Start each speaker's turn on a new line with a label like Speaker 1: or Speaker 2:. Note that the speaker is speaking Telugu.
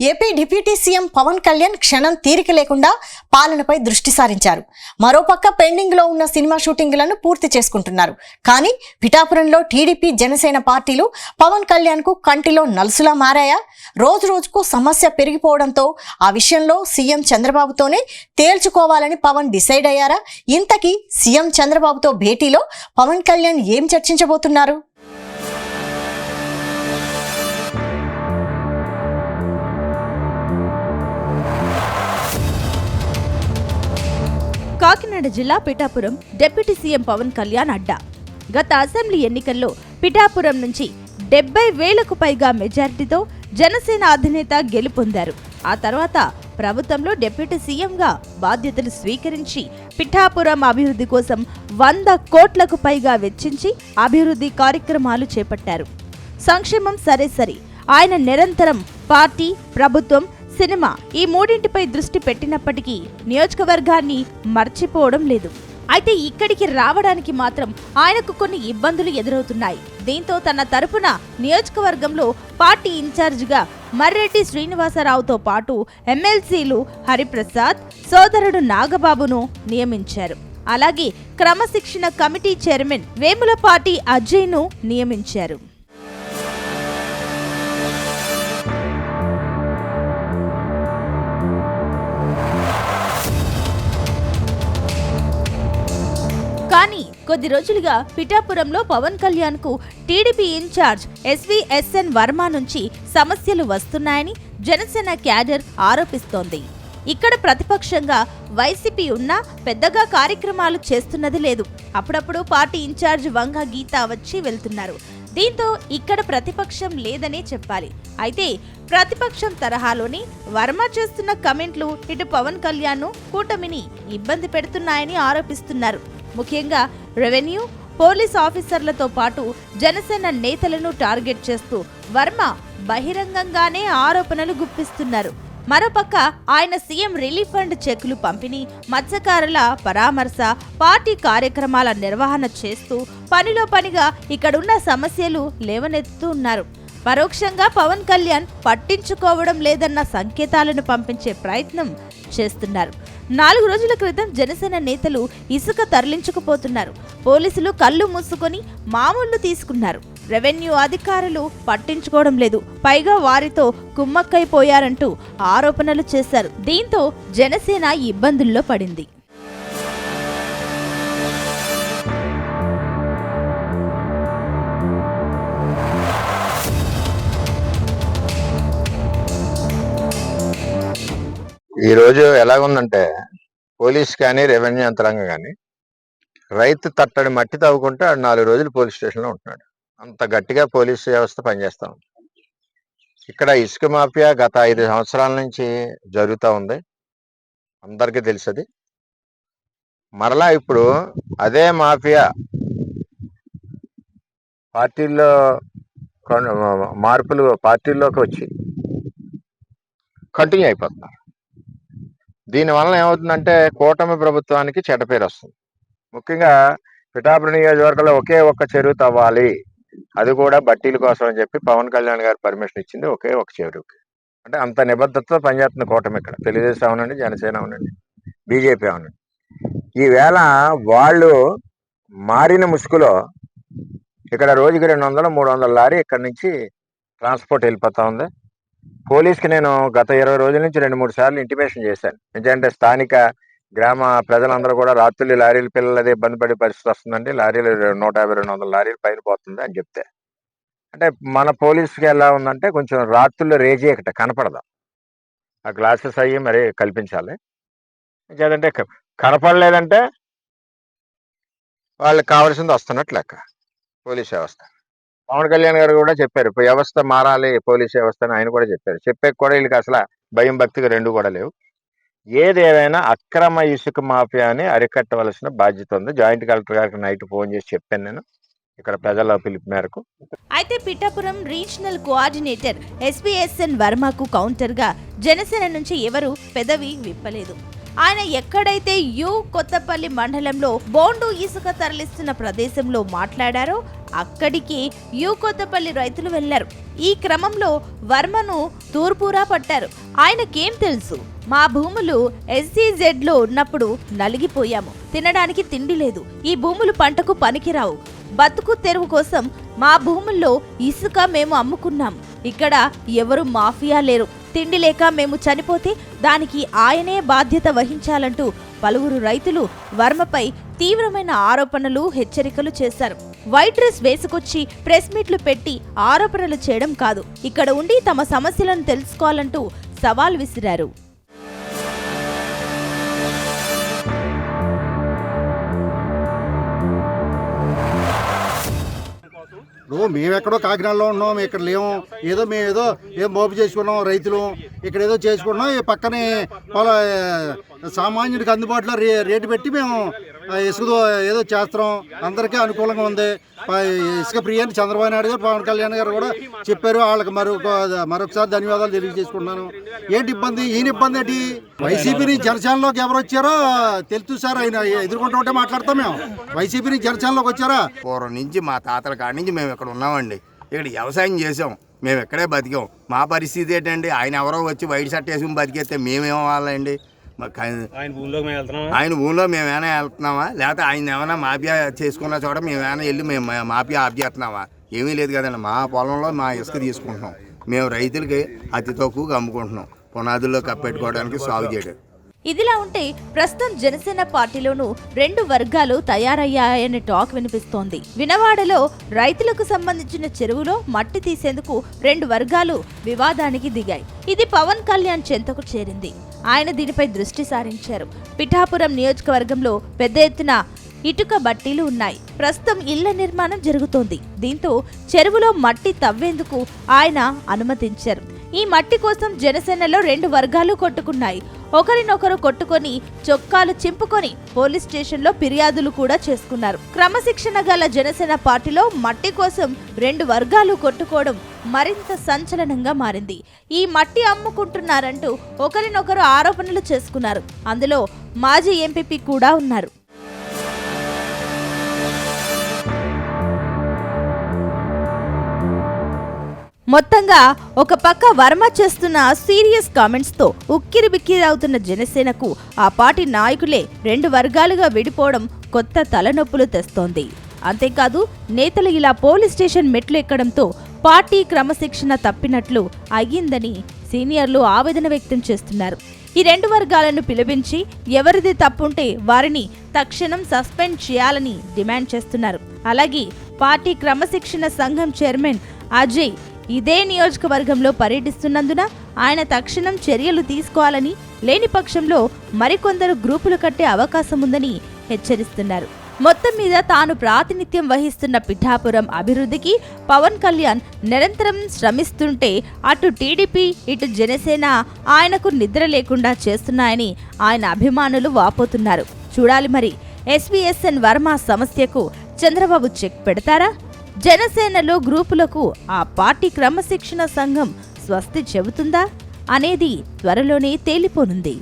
Speaker 1: AP deputy CM Pawan Kalyan క్షణం తీరిక లేకుండా పాలనపై దృష్టి సారించారు. మరోపక్క పెండింగ్ లో ఉన్న సినిమా షూటింగ్లను పూర్తి చేసుకుంటున్నారు. కానీ పిఠాపురంలో టీడీపీ జనసేన పార్టీలు పవన్ కళ్యాణ్ కు కంటిలో నలుసులా మారాయా? రోజు రోజుకు సమస్య పెరిగిపోవడంతో ఆ విషయంలో సీఎం చంద్రబాబుతోనే తేల్చుకోవాలని పవన్ డిసైడ్ అయ్యారా? ఇంతకీ సీఎం చంద్రబాబుతో భేటీలో పవన్ కళ్యాణ్ ఏం చర్చించబోతున్నారు?
Speaker 2: కాకినాడ జిల్లా పిఠాపురం డిప్యూటీ సీఎం పవన్ కళ్యాణ్ అడ్డా. గత అసెంబ్లీ ఎన్నికల్లో పిఠాపురం నుంచి 70,000కు పైగా మెజారిటీతో జనసేన అధినేత గెలుపొందారు. ఆ తర్వాత ప్రభుత్వంలో డిప్యూటీ సీఎంగా బాధ్యతలు స్వీకరించి పిఠాపురం అభివృద్ధి కోసం 100 కోట్లకు పైగా వెచ్చించి అభివృద్ధి కార్యక్రమాలు చేపట్టారు. సంక్షేమం సరే ఆయన నిరంతరం పార్టీ, ప్రభుత్వం, సినిమా ఈ మూడింటిపై దృష్టి పెట్టినప్పటికీ నియోజకవర్గాన్ని మర్చిపోవడం లేదు. అయితే ఇక్కడికి రావడానికి మాత్రం ఆయనకు కొన్ని ఇబ్బందులు ఎదురవుతున్నాయి. దీంతో తన తరపున నియోజకవర్గంలో పార్టీ ఇన్ఛార్జిగా మర్రెడ్డి శ్రీనివాసరావుతో పాటు ఎమ్మెల్సీలు హరిప్రసాద్, సోదరుడు నాగబాబును నియమించారు. అలాగే క్రమశిక్షణ కమిటీ చైర్మన్ వేములపాటి అజయ్ను నియమించారు. కానీ కొద్ది రోజులుగా పిఠాపురంలో పవన్ కళ్యాణ్ కు టీడీపీ ఇన్ఛార్జ్ ఎస్వీఎస్ఎన్ వర్మ నుంచి సమస్యలు వస్తున్నాయని జనసేన క్యాడర్ ఆరోపిస్తోంది. ఇక్కడ ప్రతిపక్షంగా వైసీపీ ఉన్నా పెద్దగా కార్యక్రమాలు చేస్తున్నది లేదు. అప్పుడప్పుడు పార్టీ ఇన్ఛార్జ్ వంగ గీత వచ్చి వెళ్తున్నారు. దీంతో ఇక్కడ ప్రతిపక్షం లేదనే చెప్పాలి. అయితే ప్రతిపక్షం తరహాలోని వర్మ చేస్తున్న కమెంట్లు ఇటు పవన్ కళ్యాణ్ కూటమిని ఇబ్బంది పెడుతున్నాయని ఆరోపిస్తున్నారు. ముఖ్యంగా రెవెన్యూ, పోలీస్ ఆఫీసర్లతో పాటు జనసేన నేతలను టార్గెట్ చేస్తూ వర్మ బహిరంగంగానే ఆరోపణలు గుప్పిస్తున్నారు. మరోపక్క ఆయన సీఎం రిలీఫ్ ఫండ్ చెక్కులు పంపిణీ, మత్స్యకారుల పరామర్శ, పార్టీ కార్యక్రమాల నిర్వహణ చేస్తూ పనిలో పనిగా ఇక్కడున్న సమస్యలు లేవనెత్తుతూ ఉన్నారు. పరోక్షంగా పవన్ కళ్యాణ్ పట్టించుకోవడం లేదన్న సంకేతాలను పంపించే ప్రయత్నం చేస్తున్నారు. 4 రోజుల క్రితం జనసేన నేతలు ఇసుక తరలించుకుపోతున్నారు. పోలీసులు కళ్ళు మూసుకొని మామూళ్లు తీసుకున్నారు. రెవెన్యూ అధికారులు పట్టించుకోవడం లేదు. పైగా వారితో కుమ్మక్కైపోయారంటూ ఆరోపణలు చేశారు. దీంతో జనసేన ఇబ్బందుల్లో పడింది.
Speaker 3: ఈ రోజు ఎలాగుందంటే పోలీస్ కానీ రెవెన్యూ యంత్రాంగం కానీ రైతు తట్టడి మట్టి తవ్వుకుంటే 4 రోజులు పోలీస్ స్టేషన్లో ఉంటున్నాడు. అంత గట్టిగా పోలీసు వ్యవస్థ పనిచేస్తా ఉంది. ఇక్కడ ఇసుక మాఫియా గత 5 సంవత్సరాల నుంచి జరుగుతూ ఉంది, అందరికీ తెలుసది. మరలా ఇప్పుడు అదే మాఫియా పార్టీల్లో మార్పులు పార్టీల్లోకి వచ్చి కంటిన్యూ అయిపోతున్నారు. దీనివల్ల ఏమవుతుందంటే కూటమి ప్రభుత్వానికి చెడ్డ పేరు వస్తుంది. ముఖ్యంగా పిఠాపురం నియోజకవర్గంలో ఒకే ఒక్క చెరువు తవ్వాలి, అది కూడా బట్టీల కోసం అని చెప్పి పవన్ కళ్యాణ్ గారు పర్మిషన్ ఇచ్చింది ఒకే ఒక చెరువుకి. అంటే అంత నిబద్ధతతో పనిచేస్తుంది కూటమి. ఇక్కడ తెలుగుదేశం అవునండి, జనసేన అవునండి, బీజేపీ అవునండి. ఈవేళ వాళ్ళు మారిన ముసుగులో ఇక్కడ రోజుకి 200-300 లారీ ఇక్కడ నుంచి ట్రాన్స్పోర్ట్ వెళ్ళిపోతా ఉంది. పోలీస్కి నేను గత 20 రోజుల నుంచి 2-3 సార్లు ఇంటిమేషన్ చేశాను. ఎందుకంటే స్థానిక గ్రామ ప్రజలందరూ కూడా రాత్రులు లారీల పిల్లలు అదే ఇబ్బంది పడే పరిస్థితి వస్తుందండి, లారీలు 150-200 లారీలు పైన పోతుంది అని చెప్తే, అంటే మన పోలీసుకి ఎలా ఉందంటే కొంచెం రాత్రుల్లో రేజీ ఇక్కడ కనపడదు. ఆ గ్లాసెస్ అయ్యి మరి కల్పించాలి. ఇంకేదంటే కనపడలేదంటే వాళ్ళకి కావాల్సింది వస్తున్నట్లు లెక్క పోలీస్ వ్యవస్థ. పవన్ కళ్యాణ్ గారు కూడా చెప్పారు వ్యవస్థ మారాలి, పోలీస్ వ్యవస్థ అని ఆయన కూడా చెప్పారు. చెప్పే కూడా వీళ్ళకి అసలు భయం భక్తిగా 2 కూడా లేవు. ఏదేమైనా అక్రమ ఇసుక మాఫియాని అరికట్టవలసిన బాధ్యత ఉంది. జాయింట్ కలెక్టర్ గారికి నైట్ ఫోన్ చేసి చెప్పాను నేను ఇక్కడ ప్రజల పిలుపు మేరకు.
Speaker 2: అయితే పిఠాపురం రీజనల్ కోఆర్డినేటర్ ఎస్వీఎస్ఎన్ వర్మకు కౌంటర్ గా జనసేన నుంచి ఎవరు పెదవి విప్పలేదు. ఆయన ఎక్కడైతే కొత్తపల్లి మండలంలో బోండు ఇసుక తరలిస్తున్న ప్రదేశంలో మాట్లాడారో అక్కడికి కొత్తపల్లి రైతులు వెళ్లారు. ఈ క్రమంలో వర్మను తూర్పురా పట్టారు. ఆయనకేం తెలుసు, మా భూములు SEZ లో ఉన్నప్పుడు నలిగిపోయాము, తినడానికి తిండి లేదు, ఈ భూములు పంటకు పనికిరావు, బతుకు తెరువు కోసం మా భూముల్లో ఇసుక మేము అమ్ముకున్నాం, ఇక్కడ ఎవరు మాఫియా లేరు, తిండి లేక మేము చనిపోతే దానికి ఆయనే బాధ్యత వహించాలంటూ పలువురు రైతులు వర్మపై తీవ్రమైన ఆరోపణలు, హెచ్చరికలు చేశారు. వైట్ డ్రెస్ వేసుకొచ్చి ప్రెస్ మీట్లు పెట్టి ఆరోపణలు చేయడం కాదు, ఇక్కడ ఉండి తమ సమస్యలను తెలుసుకోవాలంటూ సవాల్ విసిరారు.
Speaker 4: మేమెక్కడో కాకినాడలో ఉన్నాం, ఇక్కడ లేము, ఏదో మోపు చేసుకున్నాం, రైతులు ఇక్కడ ఏదో చేసుకున్నాం, ఈ పక్కనే సామాన్యుడికి అందుబాటులో రేటు పెట్టి మేము ఇసుక ఏదో చేస్తున్నాం, అందరికీ అనుకూలంగా ఉంది. ఇసుక ప్రియాన్ని చంద్రబాబు నాయుడు గారు, పవన్ కళ్యాణ్ గారు కూడా చెప్పారు. వాళ్ళకి మరొకసారి ధన్యవాదాలు తెలియజేసుకుంటున్నాను. ఏంటి ఇబ్బంది, ఈయన ఇబ్బంది ఏంటి? వైసీపీని జనసేనలోకి ఎవరు వచ్చారో తెలుసు సార్, ఆయన ఎదుర్కొంటూ ఉంటే మాట్లాడతాం. మేము వైసీపీని జనసేనలోకి వచ్చారా?
Speaker 5: పూర్వం నుంచి మా తాతల కాడి నుంచి మేము ఇక్కడ ఉన్నామండి, ఇక్కడ వ్యవసాయం చేసాం, మేము ఇక్కడే బతికాం. మా పరిస్థితి ఏంటండి, ఆయన ఎవరో వచ్చి వైట్ షర్ట్ వేసుకుని బతికేస్తే మేమేమవ్వాలండి? ఆయన భూమిలో మేమేమైనా వెళ్తున్నామా, లేకపోతే ఆయన ఏమైనా మాఫియా చేసుకున్న చోట మేమేమైనా వెళ్ళి మేము మాఫియా ఆఫ్ చేస్తున్నామా? ఏమీ లేదు కదండి. మా పొలంలో మా ఇసుక తీసుకుంటున్నాం, మేము రైతులకి అతి తక్కువగా అమ్ముకుంటున్నాం, పునాదుల్లో కప్పెట్టుకోవడానికి సాగు చేయడం.
Speaker 2: ఇదిలా ఉంటే ప్రస్తుతం జనసేన పార్టీలోనూ 2 వర్గాలు తయారయ్యాయనే టాక్ వినిపిస్తోంది. వినవాడలో రైతులకు సంబంధించిన చెరువులో మట్టి తీసేందుకు 2 వర్గాలు వివాదానికి దిగాయి. ఇది పవన్ కళ్యాణ్ చెంతకు చేరింది. ఆయన దీనిపై దృష్టి సారించారు. పిఠాపురం నియోజకవర్గంలో పెద్ద ఎత్తున ఇటుక బట్టీలు ఉన్నాయి. ప్రస్తుతం ఇళ్ల నిర్మాణం జరుగుతోంది. దీంతో చెరువులో మట్టి తవ్వేందుకు ఆయన అనుమతించారు. ఈ మట్టి కోసం జనసేనలో 2 వర్గాలు కొట్టుకున్నాయి. ఒకరినొకరు కొట్టుకొని చొక్కాలు చింపుకొని పోలీస్ స్టేషన్లో ఫిర్యాదులు కూడా చేసుకున్నారు. క్రమశిక్షణ గల జనసేన పార్టీలో మట్టి కోసం 2 వర్గాలు కొట్టుకోవడం మరింత సంచలనంగా మారింది. ఈ మట్టి అమ్ముకుంటున్నారంటూ ఒకరినొకరు ఆరోపణలు చేసుకున్నారు. అందులో మాజీ ఎంపీపీ కూడా ఉన్నారు. మొత్తంగా ఒక పక్క వర్మ చేస్తున్న సీరియస్ కామెంట్స్ తో ఉక్కిరి బిక్కిరి అవుతున్న జనసేనకు ఆ పార్టీ నాయకులే 2 వర్గాలుగా విడిపోవడం కొత్త తలనొప్పులు తెస్తోంది. అంతేకాదు నేతలు ఇలా పోలీస్ స్టేషన్ మెట్లు ఎక్కడంతో పార్టీ క్రమశిక్షణ తప్పినట్లు అయ్యిందని సీనియర్లు ఆవేదన వ్యక్తం చేస్తున్నారు. ఈ 2 వర్గాలను పిలిపించి ఎవరిది తప్పుంటే వారిని తక్షణం సస్పెండ్ చేయాలని డిమాండ్ చేస్తున్నారు. అలాగే పార్టీ క్రమశిక్షణ సంఘం చైర్మన్ అజయ్ ఇదే నియోజకవర్గంలో పర్యటిస్తున్నందున ఆయన తక్షణం చర్యలు తీసుకోవాలని, లేని పక్షంలో మరికొందరు గ్రూపులు కట్టే అవకాశం ఉందని హెచ్చరిస్తున్నారు. మొత్తం మీద తాను ప్రాతినిధ్యం వహిస్తున్న పిఠాపురం అభివృద్ధికి పవన్ కళ్యాణ్ నిరంతరం శ్రమిస్తుంటే అటు టీడీపీ ఇటు జనసేన ఆయనకు నిద్ర లేకుండా చేస్తున్నాయని ఆయన అభిమానులు వాపోతున్నారు. చూడాలి మరి SVSN వర్మ సమస్యకు చంద్రబాబు చెక్ పెడతారా? జనసేనలో గ్రూపులకు ఆ పార్టీ క్రమశిక్షణ సంఘం స్వస్తి చెబుతుందా అనేది త్వరలోనే తేలిపోనుంది.